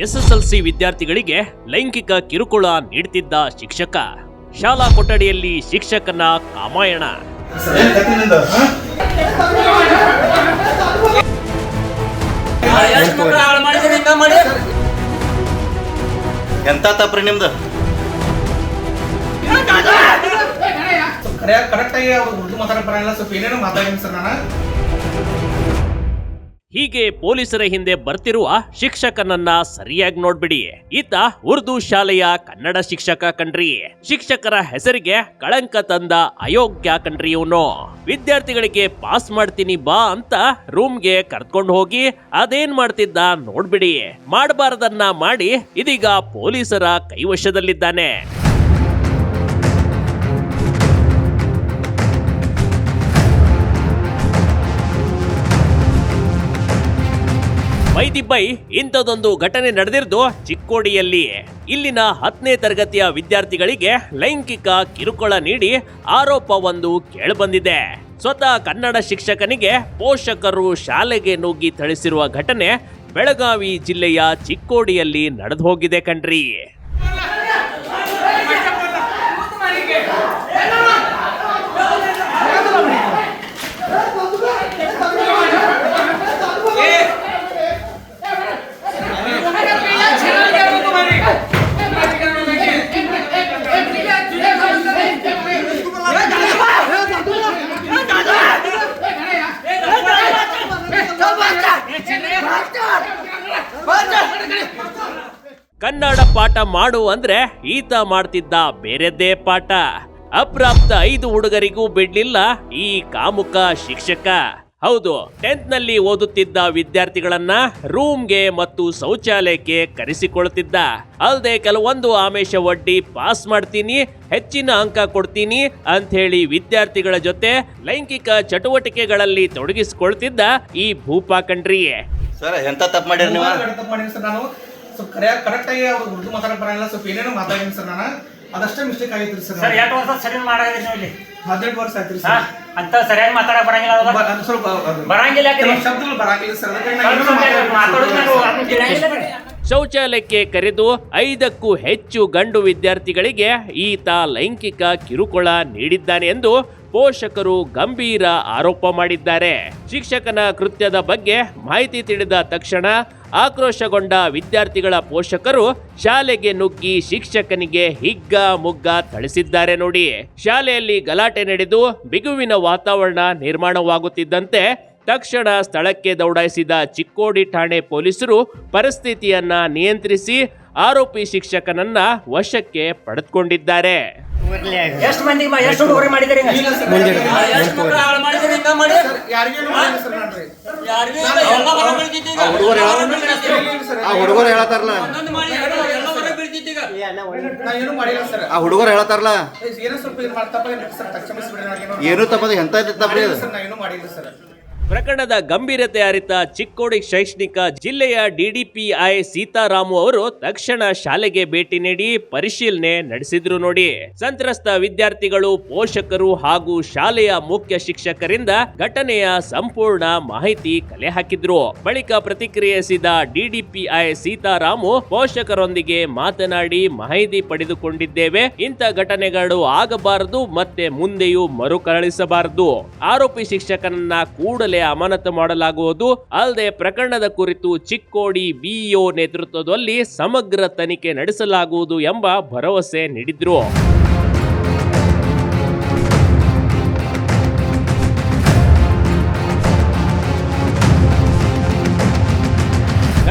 SSLC ವಿದ್ಯಾರ್ಥಿಗಳಿಗೆ ಲೈಂಗಿಕ ಕಿರುಕುಳ ನೀಡುತ್ತಿದ್ದ ಶಿಕ್ಷಕ, ಶಾಲಾ ಕೊಠಡಿಯಲ್ಲಿ ಶಿಕ್ಷಕನ ಕಾಮಾಯಣ. ಎಂತ ತಪ್ಪ್ರಿ ನಿಮ್ದು? ಕರೆಕ್ಟಾಗಿ ಉರ್ದು ಮಾತಾಡಕ್ ಬರಲ್ಲ, ಸ್ವಲ್ಪ ಏನೇನೋ ಮಾತಾಡಿನಿ ಸರ್ ನಾನು. ಹೀಗೆ ಪೊಲೀಸರ ಹಿಂದೆ ಬರ್ತಿರುವ ಶಿಕ್ಷಕನನ್ನ ಸರಿಯಾಗಿ ನೋಡ್ಬಿಡಿ. ಈತ ಉರ್ದು ಶಾಲೆಯ ಕನ್ನಡ ಶಿಕ್ಷಕ ಕಣ್ರಿ. ಶಿಕ್ಷಕರ ಹೆಸರಿಗೆ ಕಳಂಕ ತಂದ ಅಯೋಗ್ಯ ಕಣ್ರಿ ಇವನು. ವಿದ್ಯಾರ್ಥಿಗಳಿಗೆ ಪಾಸ್ ಮಾಡ್ತೀನಿ ಬಾ ಅಂತ ರೂಮ್ಗೆ ಕರ್ಕೊಂಡು ಹೋಗಿ ಅದೇನ್ ಮಾಡ್ತಿದ್ದ ನೋಡ್ಬಿಡಿ. ಮಾಡಬಾರದನ್ನ ಮಾಡಿ ಇದೀಗ ಪೊಲೀಸರ ಕೈವಶದಲ್ಲಿದ್ದಾನೆ. ಬೈ ಇಂಥದೊಂದು ಘಟನೆ ನಡೆದಿರೋದು ಚಿಕ್ಕೋಡಿಯಲ್ಲಿ. ಇಲ್ಲಿನ 10ನೇ ತರಗತಿಯ ವಿದ್ಯಾರ್ಥಿಗಳಿಗೆ ಲೈಂಗಿಕ ಕಿರುಕುಳ ನೀಡಿ ಆರೋಪವೊಂದು ಕೇಳಿಬಂದಿದೆ. ಸ್ವತಃ ಕನ್ನಡ ಶಿಕ್ಷಕನಿಗೆ ಪೋಷಕರು ಶಾಲೆಗೆ ನುಗ್ಗಿ ಥಳಿಸಿರುವ ಘಟನೆ ಬೆಳಗಾವಿ ಜಿಲ್ಲೆಯ ಚಿಕ್ಕೋಡಿಯಲ್ಲಿ ನಡೆದು ಹೋಗಿದೆ ಕಣ್ರಿ. ಕನ್ನಡ ಪಾಠ ಮಾಡು ಅಂದ್ರೆ ಈತ ಮಾಡ್ತಿದ್ದ ಬೇರೆದ್ದೇ ಪಾಠ. ಅಪ್ರಾಪ್ತ 5 ಹುಡುಗರಿಗೂ ಬಿಡ್ಲಿಲ್ಲ ಈ ಕಾಮುಕ ಶಿಕ್ಷಕ. ಹೌದು, 10th ನಲ್ಲಿ ಓದುತ್ತಿದ್ದ ವಿದ್ಯಾರ್ಥಿಗಳನ್ನ ರೂಮ್ಗೆ ಮತ್ತು ಶೌಚಾಲಯಕ್ಕೆ ಕರೆಸಿಕೊಳ್ತಿದ್ದ. ಅಲ್ಲದೆ ಕೆಲವೊಂದು ಆಮಿಷ ಒಡ್ಡಿ ಪಾಸ್ ಮಾಡ್ತೀನಿ, ಹೆಚ್ಚಿನ ಅಂಕ ಕೊಡ್ತೀನಿ ಅಂತ ಹೇಳಿ ವಿದ್ಯಾರ್ಥಿಗಳ ಜೊತೆ ಲೈಂಗಿಕ ಚಟುವಟಿಕೆಗಳಲ್ಲಿ ತೊಡಗಿಸಿಕೊಳ್ತಿದ್ದ ಈ ಭೂಪ ಕಣ್ರಿ. ಸರ್ ಎಂತ ತಪ್ಪು ಮಾಡಿರಿ ನೀವು? ತಪ್ಪು ಮಾಡೀನಿ ಸರ್ ನಾನು. ಸ್ವಲ್ಪ ಕರೆಕ್ಟಾಗಿ ಉರ್ದು ಮಾತಾಡಕ್ ಬರಲ್ಲ, ಸ್ವಲ್ಪ ಏನೇನೋ ಮಾತಾಡಿನಿ ಸರ್ ನಾನು. ಅದಷ್ಟೇ ಮಿಸ್ಟೇಕ್ ಆಗಿತ್ತು ಸರ್. ಸರ್ 8 ವರ್ಷ ಸರಿ ಮಾಡಾಗಿದ್ರಿ ನೀವು ಇಲ್ಲಿ? 18 ವರ್ಷ ಆಯ್ತು ಸರ್. ಅಂತ ಸರಿಯಾಗಿ ಮಾತಾಡಕ್ ಬರಂಗಿಲ್ಲ, ಸ್ವಲ್ಪ ಬರಂಗಿಲ್ಲ, ಶಬ್ದಗಳು ಬರಂಗಿಲ್ಲ ಸರ್. ಶೌಚಾಲಯಕ್ಕೆ ಕರೆದು 5ಕ್ಕೂ ಹೆಚ್ಚು ಗಂಡು ವಿದ್ಯಾರ್ಥಿಗಳಿಗೆ ಈತ ಲೈಂಗಿಕ ಕಿರುಕುಳ ನೀಡಿದ್ದಾನೆ ಎಂದು ಪೋಷಕರು ಗಂಭೀರ ಆರೋಪ ಮಾಡಿದ್ದಾರೆ. ಶಿಕ್ಷಕನ ಕೃತ್ಯದ ಬಗ್ಗೆ ಮಾಹಿತಿ ತಿಳಿದ ತಕ್ಷಣ ಆಕ್ರೋಶಗೊಂಡ ವಿದ್ಯಾರ್ಥಿಗಳ ಪೋಷಕರು ಶಾಲೆಗೆ ನುಗ್ಗಿ ಶಿಕ್ಷಕನಿಗೆ ಹಿಗ್ಗ ಮುಗ್ಗ ಥಳಿಸಿದ್ದಾರೆ ನೋಡಿ. ಶಾಲೆಯಲ್ಲಿ ಗಲಾಟೆ ನಡೆದು ಬಿಗುವಿನ ವಾತಾವರಣ ನಿರ್ಮಾಣವಾಗುತ್ತಿದ್ದಂತೆ ತಕ್ಷಣ ಸ್ಥಳಕ್ಕೆ ದೌಡಾಯಿಸಿದ ಚಿಕ್ಕೋಡಿ ಠಾಣೆ ಪೊಲೀಸರು ಪರಿಸ್ಥಿತಿಯನ್ನ ನಿಯಂತ್ರಿಸಿ ಆರೋಪಿ ಶಿಕ್ಷಕನನ್ನ ವಶಕ್ಕೆ ಪಡೆದುಕೊಂಡಿದ್ದಾರೆ. ಎಷ್ಟು ಮಂದಿಗೆ ಎಷ್ಟು ಹುಡುಗರು ಮಾಡಿದ್ರಿ? ಹುಡುಗರು ಹೇಳತ್ತಾರಲ್ಲ, ಆ ಹುಡುಗರು ಹೇಳತ್ತಾರಲ್ಲ ಏನು ತಪ್ಪದ? ಎಂತ ತಪ್ಪ್ರಿ ಅದು? ಪ್ರಕರಣದ ಗಂಭೀರತೆ ಅರಿತ ಚಿಕ್ಕೋಡಿ ಶೈಕ್ಷಣಿಕ ಜಿಲ್ಲೆಯ ಡಿಡಿಪಿಐ ಸೀತಾರಾಮು ಅವರು ತಕ್ಷಣ ಶಾಲೆಗೆ ಭೇಟಿ ನೀಡಿ ಪರಿಶೀಲನೆ ನಡೆಸಿದ್ರು ನೋಡಿ. ಸಂತ್ರಸ್ತ ವಿದ್ಯಾರ್ಥಿಗಳು, ಪೋಷಕರು ಹಾಗೂ ಶಾಲೆಯ ಮುಖ್ಯ ಶಿಕ್ಷಕರಿಂದ ಘಟನೆಯ ಸಂಪೂರ್ಣ ಮಾಹಿತಿ ಕಲೆ ಹಾಕಿದ್ರು. ಬಳಿಕ ಪ್ರತಿಕ್ರಿಯಿಸಿದ ಡಿಡಿಪಿಐ ಸೀತಾರಾಮು ಪೋಷಕರೊಂದಿಗೆ ಮಾತನಾಡಿ ಮಾಹಿತಿ ಪಡೆದುಕೊಂಡಿದ್ದೇವೆ. ಇಂಥ ಘಟನೆಗಳು ಆಗಬಾರದು, ಮತ್ತೆ ಮುಂದೆಯೂ ಮರುಕಳಿಸಬಾರದು. ಆರೋಪಿ ಶಿಕ್ಷಕನನ್ನ ಕೂಡಲೇ ಅಮಾನತು ಮಾಡಲಾಗುವುದು. ಅಲ್ಲದೆ ಪ್ರಕರಣದ ಕುರಿತು ಚಿಕ್ಕೋಡಿ ಬಿಇಒ ನೇತೃತ್ವದಲ್ಲಿ ಸಮಗ್ರ ತನಿಖೆ ನಡೆಸಲಾಗುವುದು ಎಂಬ ಭರವಸೆ ನೀಡಿದ್ರು.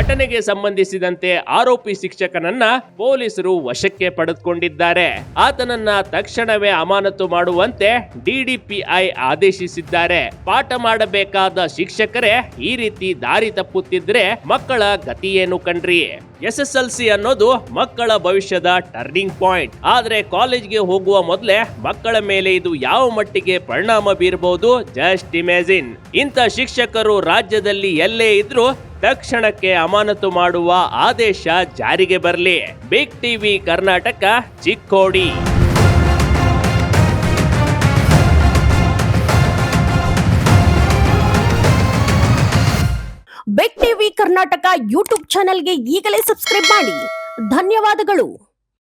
ಘಟನೆಗೆ ಸಂಬಂಧಿಸಿದಂತೆ ಆರೋಪಿ ಶಿಕ್ಷಕನನ್ನ ಪೊಲೀಸರು ವಶಕ್ಕೆ ಪಡೆದುಕೊಂಡಿದ್ದಾರೆ. ಆತನನ್ನ ತಕ್ಷಣವೇ ಅಮಾನತು ಮಾಡುವಂತೆ ಡಿಡಿಪಿಐ ಆದೇಶಿಸಿದ್ದಾರೆ. ಪಾಠ ಮಾಡಬೇಕಾದ ಶಿಕ್ಷಕರೇ ಈ ರೀತಿ ದಾರಿ ತಪ್ಪುತ್ತಿದ್ರೆ ಮಕ್ಕಳ ಗತಿಯೇನು ಕಣ್ರಿ? ಎಸ್ಎಸ್ಎಲ್ಸಿ ಅನ್ನೋದು ಮಕ್ಕಳ ಭವಿಷ್ಯದ ಟರ್ನಿಂಗ್ ಪಾಯಿಂಟ್. ಆದ್ರೆ ಕಾಲೇಜ್ಗೆ ಹೋಗುವ ಮೊದಲೇ ಮಕ್ಕಳ ಮೇಲೆ ಇದು ಯಾವ ಮಟ್ಟಿಗೆ ಪರಿಣಾಮ ಬೀರಬಹುದು ಜಸ್ಟ್ ಇಮ್ಯಾಜಿನ್. ಇಂಥ ಶಿಕ್ಷಕರು ರಾಜ್ಯದಲ್ಲಿ ಎಲ್ಲೇ ಇದ್ರೂ ತಕ್ಷಣಕ್ಕೆ ಅಮಾನತು ಮಾಡುವ ಆದೇಶ ಜಾರಿಗೆ ಬರಲಿ. Big TV Karnataka, Chikkodi. Big TV Karnataka Karnataka YouTube ಚಾನೆಲ್ಗೆ ಈಗಲೇ ಸಬ್ಸ್ಕ್ರೈಬ್ ಮಾಡಿ. ಧನ್ಯವಾದಗಳು.